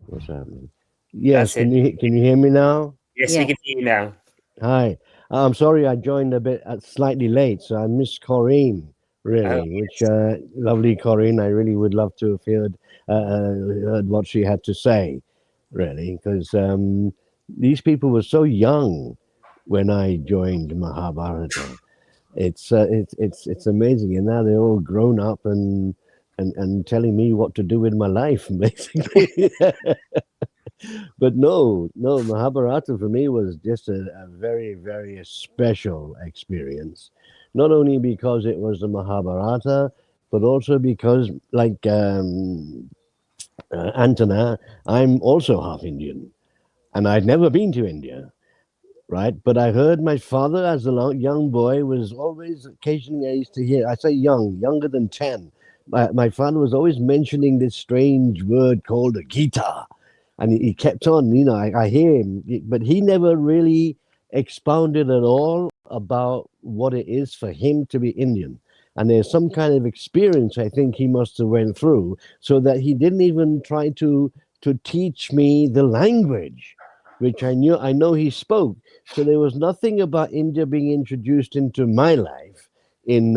What's happening? Yes, can you hear me now? Yes, we can hear you now. Hi. I'm sorry I joined a bit slightly late, so I missed Corinne, really, which lovely Corinne. I really would love to have heard what she had to say, really, because these people were so young when I joined Mahabharata. It's amazing, and now they're all grown up and telling me what to do with my life, basically. But no, Mahabharata for me was just a very, very special experience. Not only because it was the Mahabharata, but also because, like Antonin, I'm also half Indian, and I'd never been to India, right? But I heard my father, as a young boy, was always occasionally I used to hear. I say young, younger than 10. My father was always mentioning this strange word called a Gita, and he kept on. I hear him, but he never really expounded at all about what it is for him to be Indian. And there's some kind of experience I think he must have went through, so that he didn't even try to teach me the language, which I know he spoke. So there was nothing about India being introduced into my life in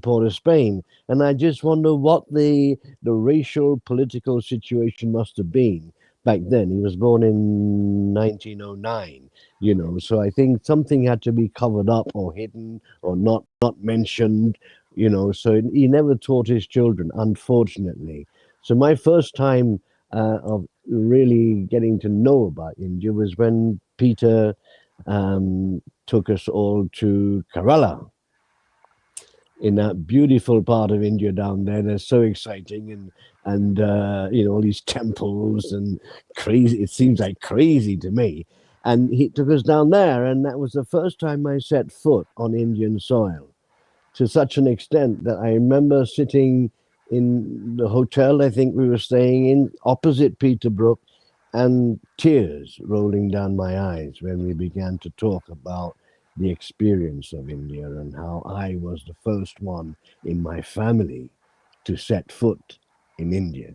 Port of Spain, and I just wonder what the racial political situation must have been back then. He was born in 1909, so I think something had to be covered up or hidden or not mentioned, so he never taught his children, unfortunately. So my first time of really getting to know about India was when Peter took us all to Kerala, in that beautiful part of India down there. They're so exciting, and all these temples and crazy. It seems like crazy to me. And he took us down there, and that was the first time I set foot on Indian soil, to such an extent that I remember sitting in the hotel I think we were staying in opposite Peter Brook, and tears rolling down my eyes when we began to talk about the experience of India and how I was the first one in my family to set foot in India.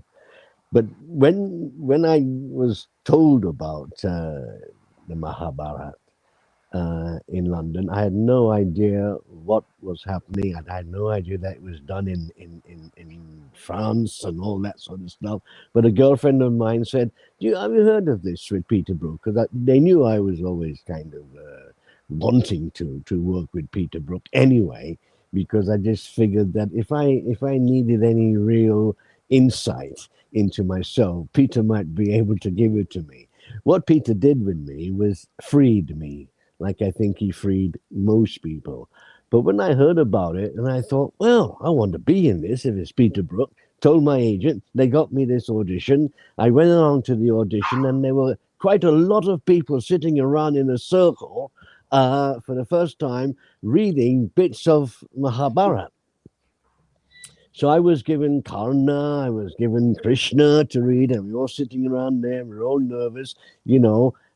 But when I was told about the Mahabharata in London, I had no idea what was happening. I had no idea that it was done in France and all that sort of stuff. But a girlfriend of mine said, have you heard of this with Peter Brook? Because they knew I was always kind of wanting to work with Peter Brook anyway, because I just figured that if I needed any real insight into myself, Peter might be able to give it to me. What Peter did with me was freed me, like I think he freed most people. But when I heard about it, and I thought, well, I want to be in this if it's Peter Brook, told my agent, they got me this audition. I went along to the audition, and there were quite a lot of people sitting around in a circle for the first time reading bits of Mahabharata. So I was given Karna, I was given Krishna to read, and we were all sitting around there, we were all nervous,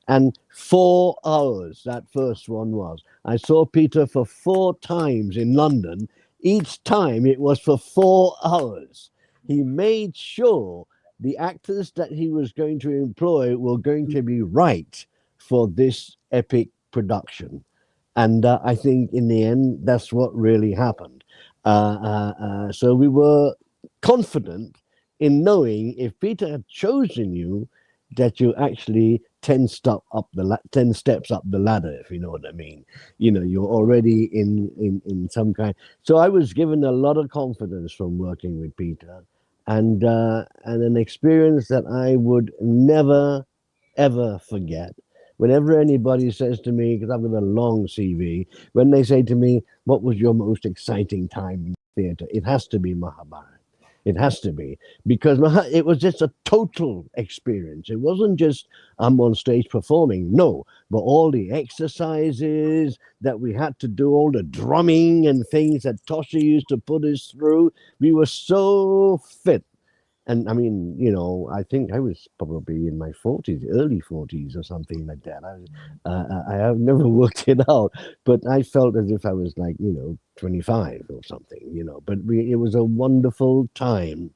and 4 hours, that first one was. I saw Peter for 4 times in London. Each time it was for 4 hours. He made sure the actors that he was going to employ were going to be right for this epic production. And I think in the end, that's what really happened. So we were confident in knowing if Peter had chosen you, that you actually 10 steps up the ladder, if you know what I mean. You're already in some kind. So I was given a lot of confidence from working with Peter, and an experience that I would never ever forget. Whenever anybody says to me, because I've got a long CV, when they say to me, what was your most exciting time in theatre? It has to be Mahabharata. It has to be, because it was just a total experience. It wasn't just I'm on stage performing, no, but all the exercises that we had to do, all the drumming and things that Tosha used to put us through. We were so fit. And I mean, I think I was probably in my 40s, early 40s or something like that. I have never worked it out, but I felt as if I was like, 25 or something, but it was a wonderful time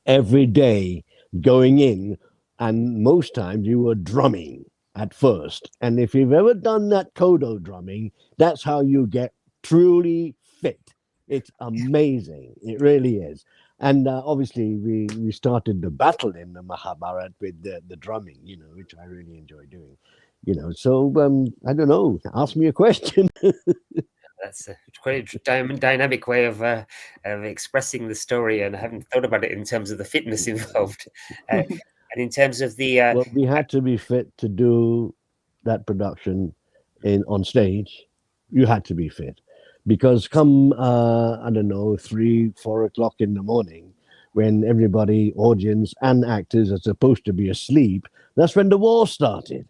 every day going in. And most times you were drumming at first. And if you've ever done that Kodo drumming, that's how you get truly fit. It's amazing. It really is. And obviously, we started the battle in the Mahabharata with the drumming, which I really enjoy doing. So I don't know. Ask me a question. That's quite a dynamic way of expressing the story, and I haven't thought about it in terms of the fitness involved. And in terms of the Well, we had to be fit to do that production on stage. You had to be fit, because come I don't know, 3-4 o'clock in the morning, when everybody, audience and actors, are supposed to be asleep, that's when the war started.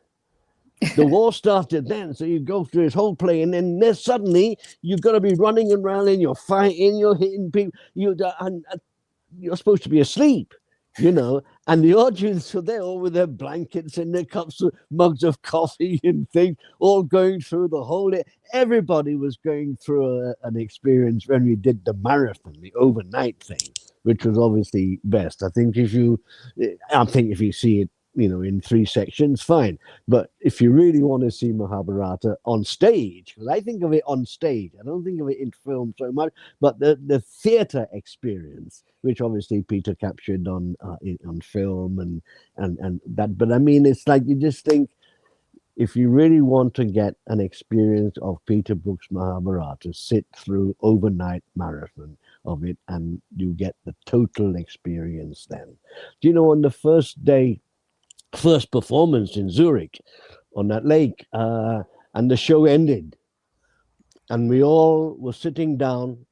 The war started then, so you go through this whole play, and then there's suddenly you've got to be running around, and you're fighting, you're hitting people, and you're supposed to be asleep, and the audience were there all with their blankets and their cups of mugs of coffee and things, all going through the whole. Everybody was going through an experience when we did the marathon, the overnight thing, which was obviously best. I think if you see it, in 3 sections, fine. But if you really want to see Mahabharata on stage, because I think of it on stage, I don't think of it in film so much, but the theatre experience, which obviously Peter captured on film and that. But I mean, it's like you just think, if you really want to get an experience of Peter Brook's Mahabharata, sit through overnight marathon of it, and you get the total experience then. Do you know, on the first performance in Zurich on that lake, and the show ended, and we all were sitting down,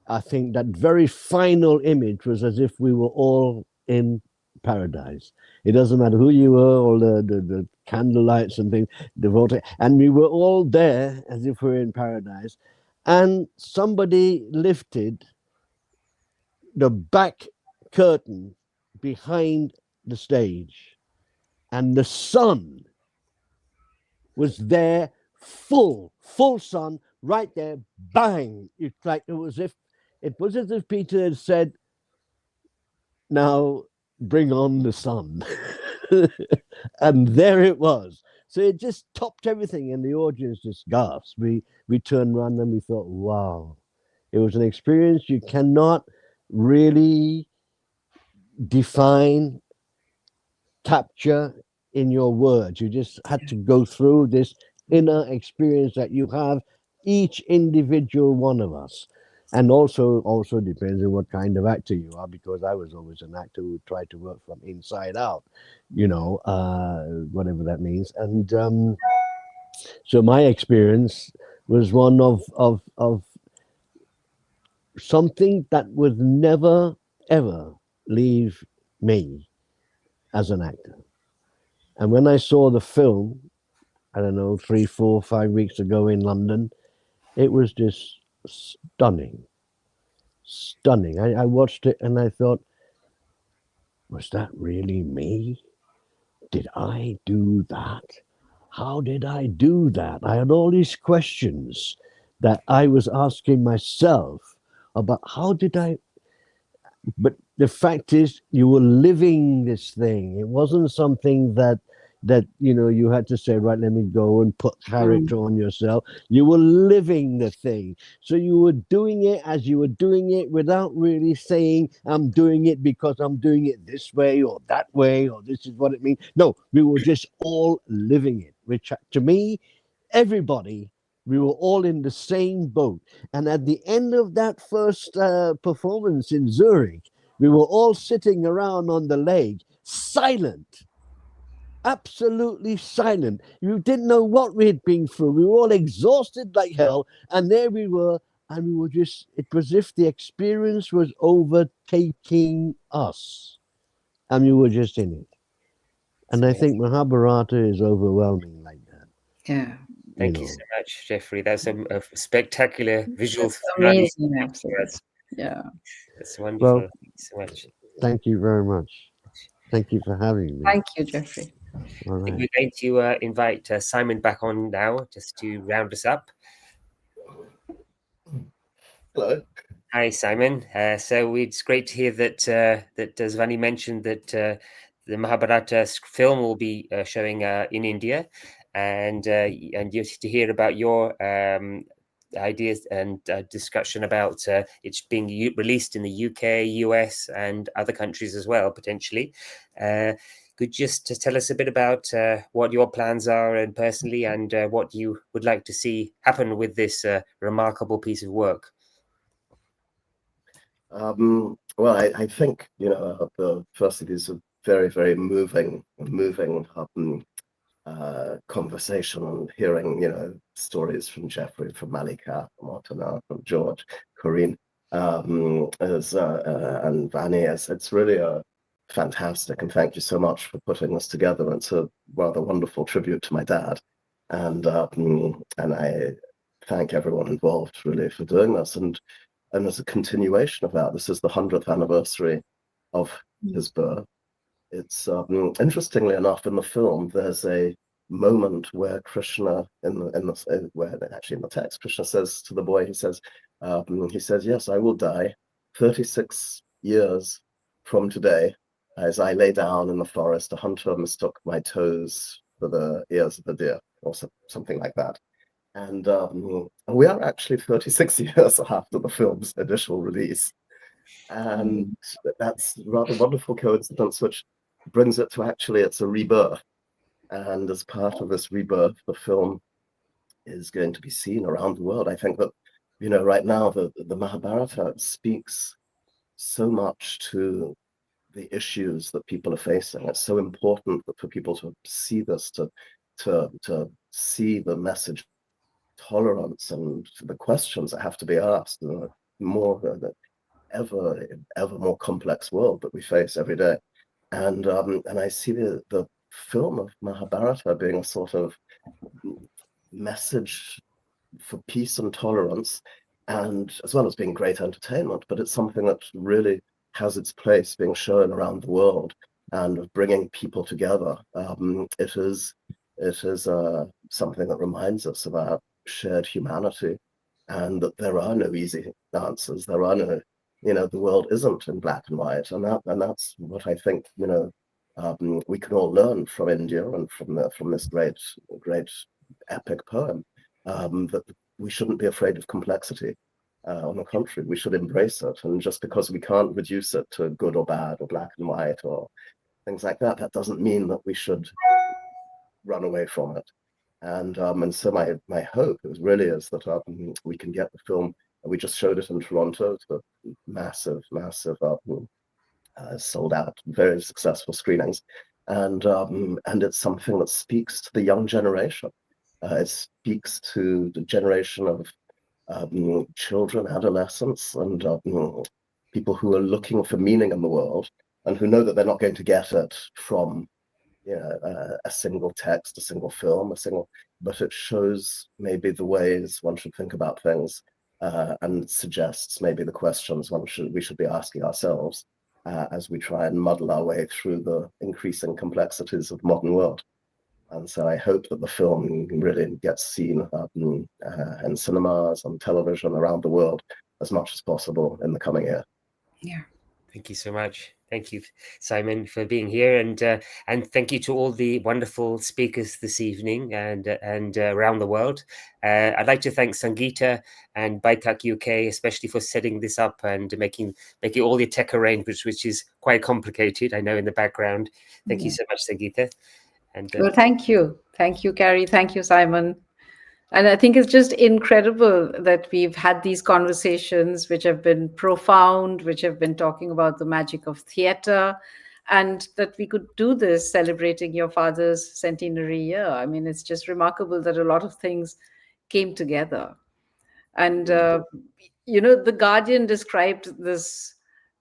I think that very final image was as if we were all in paradise. It doesn't matter who you were, all the candlelights and things, and we were all there as if we were in paradise. And somebody lifted the back curtain behind the stage, and the sun was there, full sun, right there, bang! It's like it was as if Peter had said, "Now bring on the sun," and there it was. So it just topped everything, and the audience just gasped. We turned around and we thought, "Wow!" It was an experience you cannot really define, capture in your words. You just had to go through this inner experience that you have, each individual one of us. And also depends on what kind of actor you are, because I was always an actor who tried to work from inside out, whatever that means. And so my experience was one of something that would never ever leave me as an actor. And when I saw the film, I don't know, 3, 4, 5 weeks ago in London, it was just stunning. I watched it and I thought, was that really me? Did I do that? How did I do that? I had all these questions that I was asking myself about how did I. But the fact is, you were living this thing. It wasn't something that you had to say, right, let me go and put character on yourself. You were living the thing. So you were doing it as you were doing it, without really saying, I'm doing it because I'm doing it this way or that way, or this is what it means. No, we were just all living it, which to me, everybody, we were all in the same boat. And at the end of that first performance in Zurich, we were all sitting around on the lake, silent, absolutely silent. You didn't know what we had been through. We were all exhausted like hell. And there we were. And we were just, it was as if the experience was overtaking us. And we were just in it. And I think Mahabharata is overwhelming like that. Yeah. Thank you so much, Jeffrey. That's a spectacular visual. Amazing, absolutely. Yeah. That's wonderful. Well, thank you so much. Thank you very much. Thank you for having me. Thank you, Jeffrey. All I think right. we're going to invite Simon back on now, just to round us up. Hello. Hi, Simon. So it's great to hear that, as Vani mentioned, that the Mahabharata film will be showing in India, and just to hear about your ideas and discussion about it's being released in the UK, US, and other countries as well, potentially. Could you just tell us a bit about what your plans are, and personally, and what you would like to see happen with this remarkable piece of work? Well, I think, the first, it is a very, very moving conversation, and hearing, stories from Jeffrey, from Mallika, from Antonin, from George, Corinne, and Vani. It's really fantastic, and thank you so much for putting this together. It's a rather wonderful tribute to my dad, and I thank everyone involved really for doing this. And as a continuation of that, this is the 100th anniversary of his birth. It's interestingly enough, in the film, there's a moment where Krishna, in the text, Krishna says to the boy, he says, yes, I will die 36 years from today. As I lay down in the forest, a hunter mistook my toes for the ears of a deer, or something like that. And we are actually 36 years after the film's initial release. And that's a rather wonderful coincidence, which brings it to actually it's a rebirth. And as part of this rebirth, the film is going to be seen around the world. I think that, right now, the Mahabharata speaks so much to the issues that people are facing. It's so important for people to see this, to see the message, tolerance, and the questions that have to be asked, more ever more complex world that we face every day. And I see the film of Mahabharata being a sort of message for peace and tolerance, and as well as being great entertainment, but it's something that really has its place being shown around the world and bringing people together. It is something that reminds us of our shared humanity, and that there are no easy answers. There are no, the world isn't in black and white, and that's what I think, we can all learn from India and from this great epic poem, that we shouldn't be afraid of complexity. On the contrary, we should embrace it. And just because we can't reduce it to good or bad or black and white or things like that, that doesn't mean that we should run away from it. And so my hope really is that we can get the film. We just showed it in Toronto to massive sold out, very successful screenings, and it's something that speaks to the young generation. It speaks to the generation of children, adolescents, and people who are looking for meaning in the world, and who know that they're not going to get it from a single text, a single film, but it shows maybe the ways one should think about things, and suggests maybe the questions we should be asking ourselves as we try and muddle our way through the increasing complexities of the modern world. And so I hope that the film really gets seen in cinemas, on television around the world as much as possible in the coming year. Yeah. Thank you so much. Thank you, Simon, for being here, and thank you to all the wonderful speakers this evening and around the world. I'd like to thank Sangeeta and Baithak UK, especially for setting this up and making all the tech arrangements, which is quite complicated, I know, in the background. Thank you so much, Sangeeta. And well, thank you, Carrie. Thank you, Simon. And I think it's just incredible that we've had these conversations, which have been profound, which have been talking about the magic of theater, and that we could do this celebrating your father's centenary year. I mean, it's just remarkable that a lot of things came together. And, The Guardian described this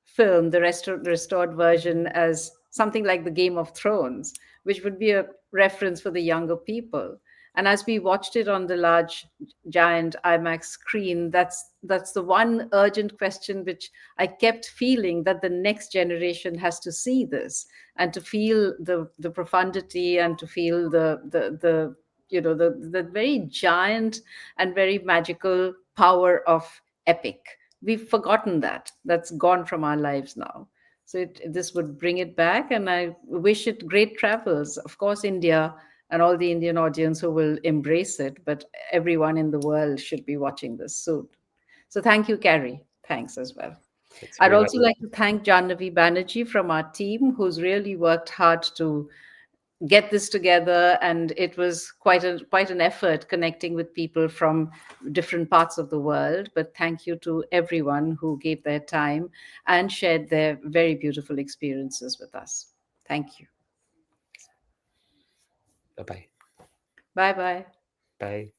film, the restored version, as something like the Game of Thrones, which would be a reference for the younger people. And as we watched it on the large, giant IMAX screen, that's the one urgent question which I kept feeling, that the next generation has to see this and to feel the profundity, and to feel the very giant and very magical power of epic. We've forgotten that. That's gone from our lives now. So this would bring it back, and I wish it great travels. Of course, India and all the Indian audience who will embrace it, but everyone in the world should be watching this soon. So thank you, Carrie. Thanks as well. I'd also like to thank Jannavi Banerjee from our team, who's really worked hard to get this together, and it was quite an effort connecting with people from different parts of the world. But thank you to everyone who gave their time and shared their very beautiful experiences with us. Thank you. Bye-bye. Bye-bye. Bye.